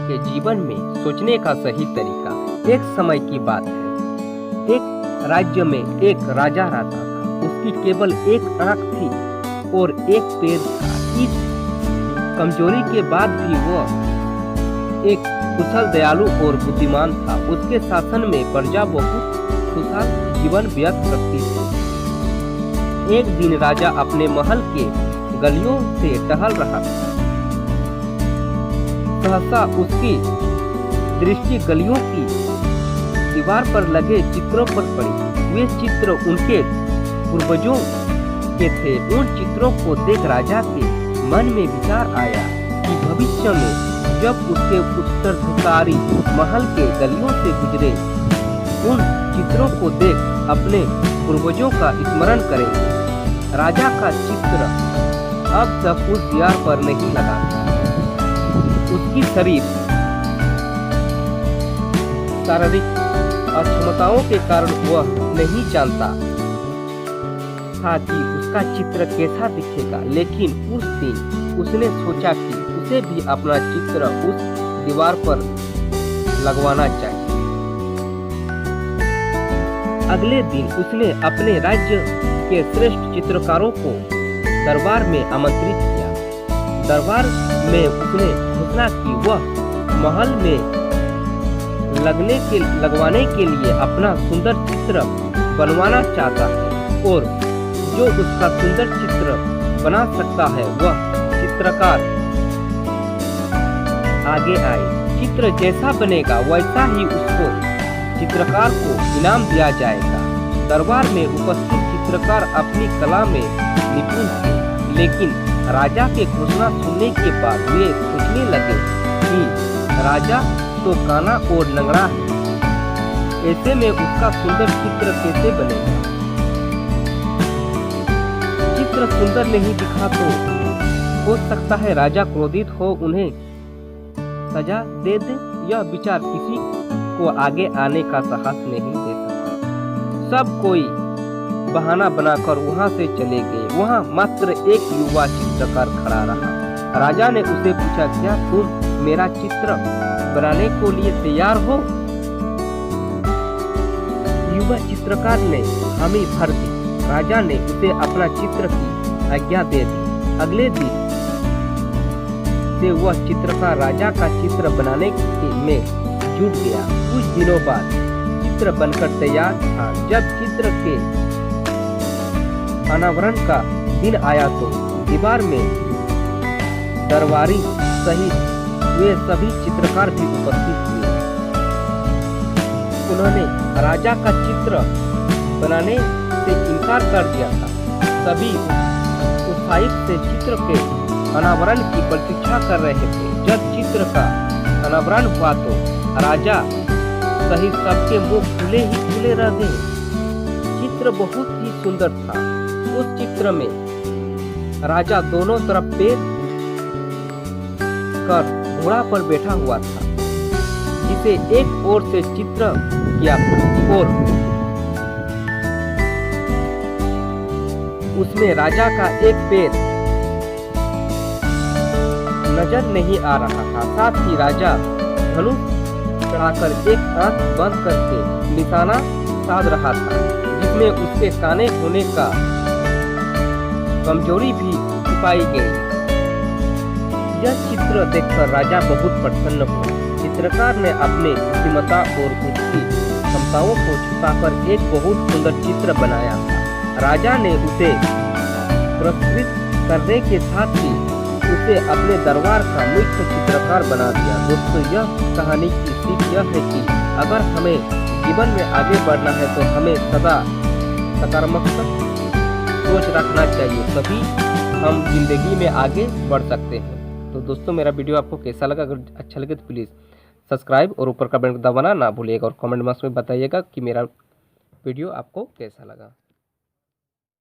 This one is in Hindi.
के जीवन में सोचने का सही तरीका। एक समय की बात है, एक राज्य में एक राजा रहता था। उसकी केवल एक आंख थी और एक पैर था। इस कमजोरी के बाद भी वह एक कुशल, दयालु और बुद्धिमान था। उसके शासन में प्रजा बहुत खुशहाल जीवन व्यतीत करती थी। एक दिन राजा अपने महल के गलियों से टहल रहा था। सहसा उसकी दृष्टि गलियों की दीवार पर लगे चित्रों पर पड़ी। वे चित्र उनके पूर्वजों के थे। उन चित्रों को देख राजा के मन में विचार आया कि भविष्य में जब उसके उत्तराधिकारी महल के गलियों से गुजरे, उन चित्रों को देख अपने पूर्वजों का स्मरण करेंगे। राजा का चित्र अब तक उस दीवार पर नहीं लगा था। उसकी शारीरिक अक्षमताओं के कारण वह नहीं जानता था कि उसका चित्र कैसा दिखेगा, लेकिन उस दिन उसने सोचा कि उसे भी अपना चित्र उस दीवार पर लगवाना चाहिए। अगले दिन उसने अपने राज्य के श्रेष्ठ चित्रकारों को दरबार में आमंत्रित किया। दरबार में उसने घोषणा की वह महल में लगवाने के लिए अपना सुंदर चित्र बनवाना चाहता है और जो उसका सुंदर चित्र बना सकता है वह चित्रकार आगे आए। चित्र जैसा बनेगा वैसा ही उसको चित्रकार को इनाम दिया जाएगा। दरबार में उपस्थित चित्रकार अपनी कला में निपुण थे, लेकिन राजा के घोषणा सुनने के बाद वे सोचने लगे कि राजा तो काना और लंगड़ा है, ऐसे में उसका सुंदर चित्र कैसे बनेगा। चित्र सुंदर नहीं दिखा तो हो सकता है राजा क्रोधित हो उन्हें सजा दे दे। यह विचार किसी को आगे आने का साहस नहीं दे सका। सब कोई बहाना बनाकर वहां से चले गए। वहां मात्र एक युवा चित्रकार खड़ा रहा। राजा ने उसे पूछा, क्या तुम मेरा चित्र बनाने को लिए तैयार हो? युवा चित्रकार ने हामी भर दी। राजा ने उसे अपना चित्र की आज्ञा दे दी। अगले दिन से वह चित्रकार राजा का चित्र बनाने में जुट गया। कुछ दिनों बाद चित्र बनकर तैयार था। जब चित्र के अनावरण का दिन आया तो दीवार में दरबारी सहित वे सभी चित्रकार भी उपस्थित हुए। उन्होंने राजा का चित्र बनाने से इनकार कर दिया था। सभी उत्साहित से चित्र के अनावरण की प्रतीक्षा कर रहे थे। जब चित्र का अनावरण हुआ तो राजा सहित सबके मुंह खुले ही खुले रह गए। चित्र बहुत ही सुंदर था। उस चित्र में राजा दोनों तरफ पैर कर घोड़ा पर बैठा हुआ था, जिसे एक ओर से चित्र किया था और उसमें राजा का एक पैर नजर नहीं आ रहा था। साथ ही राजा धनुष चढ़ाकर एक आंख बंद करके निशाना साध रहा था, जिसमें उसके काने होने का कमजोरी भी छुपाई गई। यह चित्र देखकर राजा बहुत प्रसन्न हुआ। चित्रकार ने अपने बुद्धिमत्ता और उसकी क्षमताओं को छुपाकर एक बहुत सुंदर चित्र बनाया था। राजा ने उसे पुरस्कृत करने के साथ ही उसे अपने दरबार का मुख्य चित्रकार बना दिया। दोस्तों, यह कहानी की सीख यह है कि अगर हमें जीवन में आगे बढ़ना है तो हमें सदा सकारात्मक सोच रखना चाहिए, तभी हम जिंदगी में आगे बढ़ सकते हैं। तो दोस्तों, मेरा वीडियो आपको कैसा लगा? अगर अच्छा लगे तो प्लीज़ सब्सक्राइब और ऊपर का बेल दबाना ना भूलिएगा और कमेंट बॉक्स में बताइएगा कि मेरा वीडियो आपको कैसा लगा।